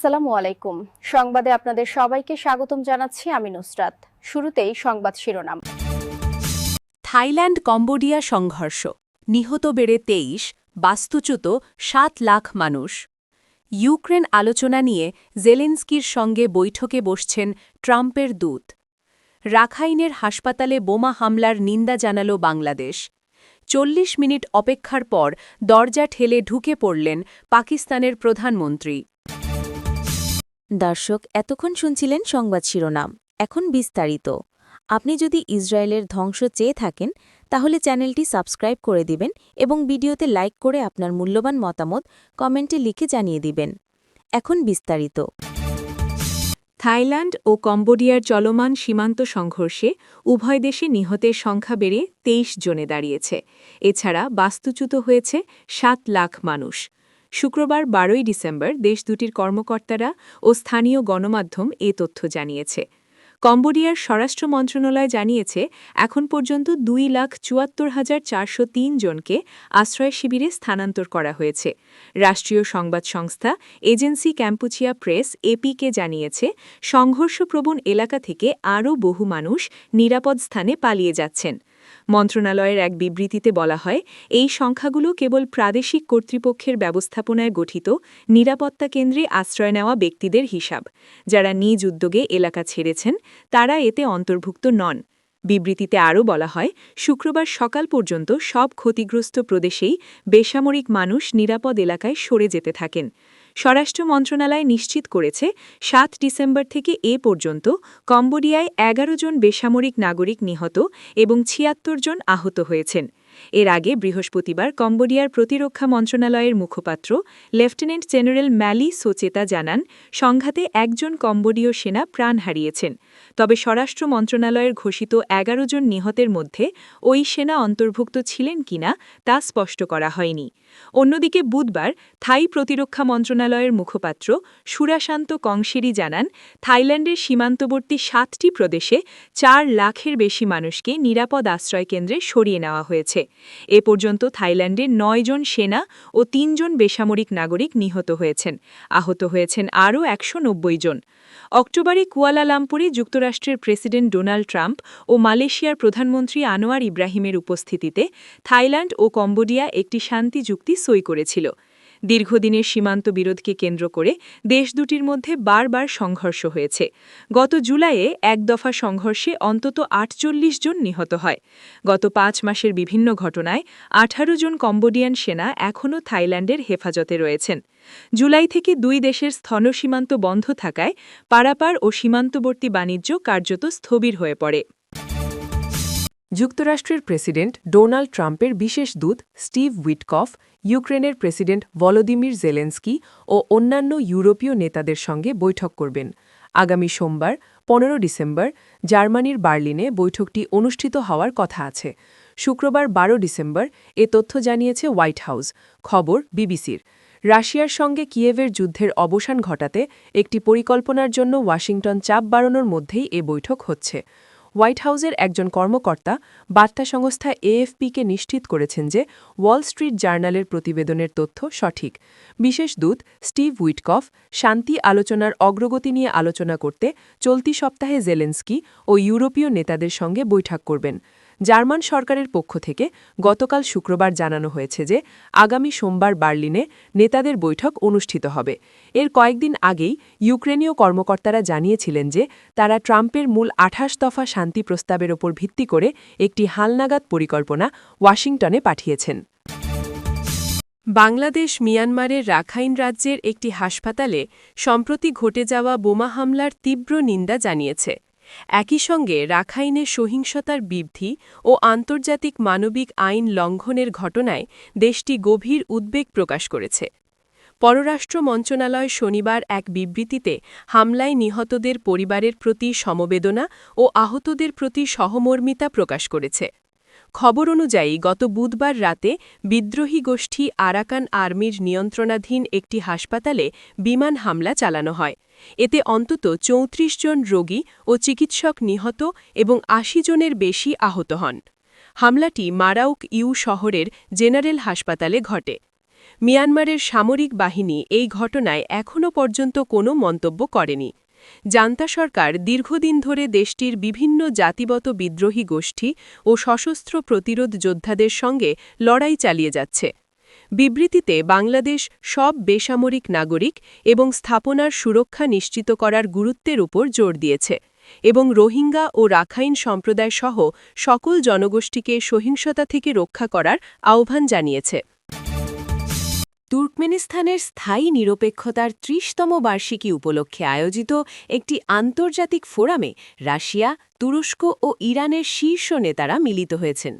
আসসালামু আলাইকুম। সংবাদে আপনাদের সবাইকে স্বাগতম জানাচ্ছি আমি নুসরাত। শুরুতেই সংবাদ শিরোনাম। থাইল্যান্ড কম্বোডিয়া সংঘর্ষ, নিহত বেড়ে ২৩, বাস্তুচ্যুত ৭ লাখ মানুষ। ইউক্রেন আলোচনা নিয়ে জেলেনস্কির সঙ্গে বৈঠকে বসছেন ট্রাম্পের দূত। রাখাইনের হাসপাতালে বোমা হামলার নিন্দা জানাল বাংলাদেশ। ৪০ মিনিট অপেক্ষার পর দরজা ঠেলে ঢুকে পড়লেন পাকিস্তানের প্রধানমন্ত্রী। দর্শক, এতক্ষণ শুনছিলেন সংবাদ শিরোনাম। এখন বিস্তারিত। আপনি যদি ইসরায়েলের ধ্বংস চেয়ে থাকেন তাহলে চ্যানেলটি সাবস্ক্রাইব করে দিবেন এবং ভিডিওতে লাইক করে আপনার মূল্যবান মতামত কমেন্টে লিখে জানিয়ে দিবেন। এখন বিস্তারিত। থাইল্যান্ড ও কম্বোডিয়ার চলমান সীমান্ত সংঘর্ষে উভয় দেশে নিহতের সংখ্যা বেড়ে ২৩ জনে দাঁড়িয়েছে। এছাড়া বাস্তুচ্যুত হয়েছে ৭ লাখ মানুষ। শুক্রবার ১২ ডিসেম্বর দেশ দুটির কর্মকর্তারা ও স্থানীয় গণমাধ্যম এ তথ্য জানিয়েছে। কম্বোডিয়ার স্বরাষ্ট্র মন্ত্রণালয় জানিয়েছে, এখন পর্যন্ত ২,৭৪,৪০৩ জনকে আশ্রয় শিবিরে স্থানান্তর করা হয়েছে। রাষ্ট্রীয় সংবাদ সংস্থা এজেন্সি ক্যাম্পুচিয়া প্রেস এপিকে জানিয়েছে, সংঘর্ষপ্রবণ এলাকা থেকে আরও বহু মানুষ নিরাপদ স্থানে পালিয়ে যাচ্ছেন। মন্ত্রণালয়ের এক বিবৃতিতে বলা হয়, এই সংখ্যাগুলো কেবল প্রাদেশিক কর্তৃপক্ষের ব্যবস্থাপনায় গঠিত নিরাপত্তা কেন্দ্রে আশ্রয় নেওয়া ব্যক্তিদের হিসাব। যারা নিজ উদ্যোগে এলাকা ছেড়েছেন তারা এতে অন্তর্ভুক্ত নন। বিবৃতিতে আরও বলা হয়, শুক্রবার সকাল পর্যন্ত সব ক্ষতিগ্রস্ত প্রদেশেই বেসামরিক মানুষ নিরাপদ এলাকায় সরে যেতে থাকেন। স্বরাষ্ট্র মন্ত্রণালয় নিশ্চিত করেছে, ৭ ডিসেম্বর থেকে এ পর্যন্ত কম্বোডিয়ায় ১১ জন বেসামরিক নাগরিক নিহত এবং ৭৬ জন আহত হয়েছেন। এর আগে বৃহস্পতিবার কম্বোডিয়ার প্রতিরক্ষা মন্ত্রণালয়ের মুখপাত্র লেফটেন্যান্ট জেনারেল ম্যালি সোচেতা জানান, সংঘাতে একজন কম্বোডীয় সেনা প্রাণ হারিয়েছেন। তবে স্বরাষ্ট্র মন্ত্রণালয়ের ঘোষিত ১১ জন নিহতের মধ্যে ওই সেনা অন্তর্ভুক্ত ছিলেন কিনা তা স্পষ্ট করা হয়নি। অন্যদিকে বুধবার থাই প্রতিরক্ষা মন্ত্রণালয়ের মুখপাত্র সুরাশান্ত কংশেরি জানান, থাইল্যান্ডের সীমান্তবর্তী ৭টি প্রদেশে ৪ লাখের বেশি মানুষকে নিরাপদ আশ্রয়কেন্দ্রে সরিয়ে নেওয়া হয়েছে। এ পর্যন্ত থাইল্যান্ডে ৯ জন সেনা ও ৩ জন বেসামরিক নাগরিক নিহত হয়েছেন। আহত হয়েছেন আরও ১৯০ জন। অক্টোবরে কুয়ালালামপুরে যুক্তরাষ্ট্রের প্রেসিডেন্ট ডোনাল্ড ট্রাম্প ও মালয়েশিয়ার প্রধানমন্ত্রী আনোয়ার ইব্রাহিমের উপস্থিতিতে থাইল্যান্ড ও কম্বোডিয়া একটি শান্তি চুক্তি সই করেছিল। দীর্ঘদিনের সীমান্ত বিরোধকে কেন্দ্র করে দেশ দুটির মধ্যে বারবার সংঘর্ষ হয়েছে। গত জুলাইয়ে এক দফা সংঘর্ষে অন্তত ৪৮ জন নিহত হয়। গত ৫ মাসের বিভিন্ন ঘটনায় ১৮ জন কম্বোডিয়ান সেনা এখনও থাইল্যান্ডের হেফাজতে রয়েছেন। জুলাই থেকে দুই দেশের স্থলসীমান্ত বন্ধ থাকায় পারাপার ও সীমান্তবর্তী বাণিজ্য কার্যত স্থবির হয়ে পড়ে। যুক্তরাষ্ট্রের প্রেসিডেন্ট ডোনাল্ড ট্রাম্পের বিশেষ দূত স্টিভ উইটকফ ইউক্রেনের প্রেসিডেন্ট ভলোদিমির জেলেনস্কি ও অন্যান্য ইউরোপীয় নেতাদের সঙ্গে বৈঠক করবেন। আগামী সোমবার ১৫ ডিসেম্বর জার্মানির বার্লিনে বৈঠকটি অনুষ্ঠিত হওয়ার কথা আছে। শুক্রবার ১২ ডিসেম্বর এ তথ্য জানিয়েছে হোয়াইট হাউস। খবর বিবিসির। রাশিয়ার সঙ্গে কিয়েভের যুদ্ধের অবসান ঘটাতে একটি পরিকল্পনার জন্য ওয়াশিংটন চাপ বাড়ানোর মধ্যেই এ বৈঠক হচ্ছে। হোয়াইট হাউসের একজন কর্মকর্তা বার্তা সংস্থা এএফপিকে নিশ্চিত করেছেন যে ওয়াল স্ট্রিট জার্নালের প্রতিবেদনের তথ্য সঠিক। বিশেষ দূত স্টিভ উইটকফ শান্তি আলোচনার অগ্রগতি নিয়ে আলোচনা করতে চলতি সপ্তাহে জেলেনস্কি ও ইউরোপীয় নেতাদের সঙ্গে বৈঠক করবেন। জার্মান সরকারের পক্ষ থেকে গতকাল শুক্রবার জানানো হয়েছে যে আগামী সোমবার বার্লিনে নেতাদের বৈঠক অনুষ্ঠিত হবে। এর কয়েকদিন আগেই ইউক্রেনীয় কর্মকর্তারা জানিয়েছিলেন যে তারা ট্রাম্পের মূল ২৮ দফা শান্তি প্রস্তাবের ওপর ভিত্তি করে একটি হালনাগাদ পরিকল্পনা ওয়াশিংটনে পাঠিয়েছেন। বাংলাদেশ মিয়ানমারের রাখাইন রাজ্যের একটি হাসপাতালে সম্প্রতি ঘটে যাওয়া বোমা হামলার তীব্র নিন্দা জানিয়েছে। একই সঙ্গে রাখাইনে সহিংসতার বৃদ্ধি ও আন্তর্জাতিক মানবিক আইন লঙ্ঘনের ঘটনায় দেশটি গভীর উদ্বেগ প্রকাশ করেছে। পররাষ্ট্র মন্ত্রণালয় শনিবার এক বিবৃতিতে হামলায় নিহতদের পরিবারের প্রতি সমবেদনা ও আহতদের প্রতি সহমর্মিতা প্রকাশ করেছে। খবর অনুযায়ী গত বুধবার রাতে বিদ্রোহী গোষ্ঠী আরাকান আর্মির নিয়ন্ত্রণাধীন একটি হাসপাতালে বিমান হামলা চালানো হয়। এতে অন্তত ৩৪ জন রোগী ও চিকিৎসক নিহত এবং ৮০ জনের বেশি আহত হন। হামলাটি মারাউক ইউ শহরের জেনারেল হাসপাতালে ঘটে। মিয়ানমারের সামরিক বাহিনী এই ঘটনায় এখনও পর্যন্ত কোনো মন্তব্য করেনি। জান্তা সরকার দীর্ঘদিন ধরে দেশটির বিভিন্ন জাতিগত বিদ্রোহী গোষ্ঠী ও সশস্ত্র প্রতিরোধ যোদ্ধাদের সঙ্গে লড়াই চালিয়ে যাচ্ছে। বিবৃতিতে বাংলাদেশ সব বেসামরিক নাগরিক এবং স্থাপনার সুরক্ষা নিশ্চিত করার গুরুত্বের উপর জোর দিয়েছে এবং রোহিঙ্গা ও রাখাইন সম্প্রদায় সহ সকল জনগোষ্ঠীকে সহিংসতা থেকে রক্ষা করার আহ্বান জানিয়েছে। তুর্কমেনিস্তানের স্থায়ী নিরপেক্ষতার ৩০তম বার্ষিকী উপলক্ষে আয়োজিত একটি আন্তর্জাতিক ফোরামে রাশিয়া, তুরস্ক ও ইরানের শীর্ষ নেতারা মিলিত হয়েছেন।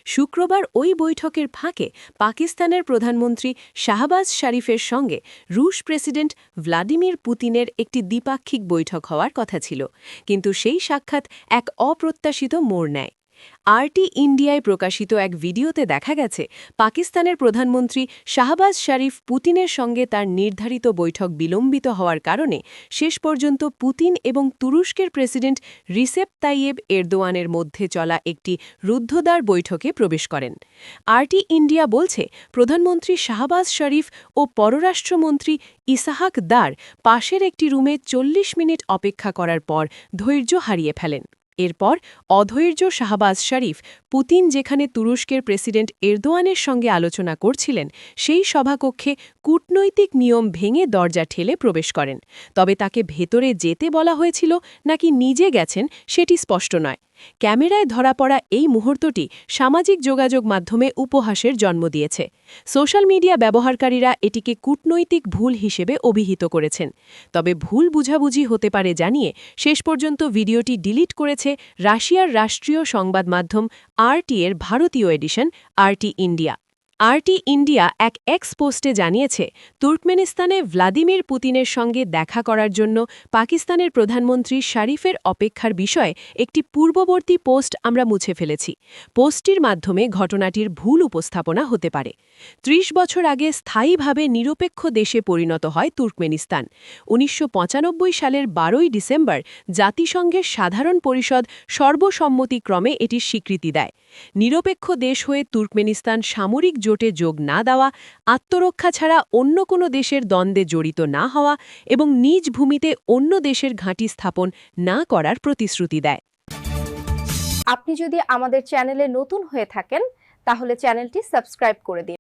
শুক্রবার ওই বৈঠকের ফাঁকে পাকিস্তানের প্রধানমন্ত্রী শাহবাজ শরীফের সঙ্গে রুশ প্রেসিডেন্ট ভ্লাদিমির পুতিনের একটি দ্বিপাক্ষিক বৈঠক হওয়ার কথা ছিল, কিন্তু সেই সাক্ষাৎ এক অপ্রত্যাশিত মোড় নেয়। আরটি ইন্ডিয়ায় প্রকাশিত এক ভিডিওতে দেখা গেছে পাকিস্তানের প্রধানমন্ত্রী শাহবাজ শরীফ পুতিনের সঙ্গে তার নির্ধারিত বৈঠক বিলম্বিত হওয়ার কারণে শেষ পর্যন্ত পুতিন এবং তুরস্কের প্রেসিডেন্ট রিসেপ তাইয়েব এরদোয়ানের মধ্যে চলা একটি রুদ্ধদ্বার বৈঠকে প্রবেশ করেন। আরটি ইন্ডিয়া বলছে, প্রধানমন্ত্রী শাহবাজ শরীফ ও পররাষ্ট্রমন্ত্রী ইসাহাক দার পাশের একটি রুমে ৪০ মিনিট অপেক্ষা করার পর ধৈর্য হারিয়ে ফেলেন। এরপর অধৈর্য শাহবাজ শরীফ পুতিন যেখানে তুরস্কের প্রেসিডেন্ট এরদোয়ানের সঙ্গে আলোচনা করছিলেন সেই সভাকক্ষে কূটনৈতিক নিয়ম ভেঙে দরজা ঠেলে প্রবেশ করেন। তবে তাকে ভেতরে যেতে বলা হয়েছিল নাকি নিজে গেছেন সেটি স্পষ্ট নয়। ক্যামেরায় ধরা পড়া এই মুহূর্তটি সামাজিক যোগাযোগ মাধ্যমে উপহাসের জন্ম দিয়েছে। সোশ্যাল মিডিয়া ব্যবহারকারীরা এটিকে কূটনৈতিক ভুল হিসেবে অভিহিত করেছেন। তবে ভুল বুঝাবুঝি হতে পারে জানিয়ে শেষ পর্যন্ত ভিডিওটি ডিলিট করেছে রাশিয়ার রাষ্ট্রীয় সংবাদ মাধ্যম আরটি এর ভারতীয় edition RT India. RT India এক এক্স পোস্টে জানিয়েছে, তুর্কমেনিস্তানে ভ্লাদিমির পুতিনের সঙ্গে দেখা করার জন্য পাকিস্তানের প্রধানমন্ত্রী শরীফের অপেক্ষার বিষয়ে একটি পূর্ববর্তী পোস্ট আমরা মুছে ফেলেছি। পোস্টটির মাধ্যমে ঘটনাটির ভুল উপস্থাপনা হতে পারে। ৩০ বছর আগে স্থায়ীভাবে নিরপেক্ষ দেশে পরিণত হয় তুর্কমেনিস্তান। ১৯৯৫ সালের ১২ই ডিসেম্বর জাতিসংঘের সাধারণ পরিষদ সর্বসম্মতিক্রমে এটির স্বীকৃতি দেয়। নিরপেক্ষ দেশ হয়ে তুর্কমেনিস্তান সামরিক জোটে যোগ না দেওয়া, আত্মরক্ষা ছাড়া অন্য কোনো দেশের দ্বন্দ্বে জড়িত না হওয়া এবং নিজ ভূমিতে অন্য দেশের ঘাঁটি স্থাপন না করার প্রতিশ্রুতি দেয়। আপনি যদি আমাদের চ্যানেলে নতুন হয়ে থাকেন তাহলে চ্যানেলটি সাবস্ক্রাইব করে দিন।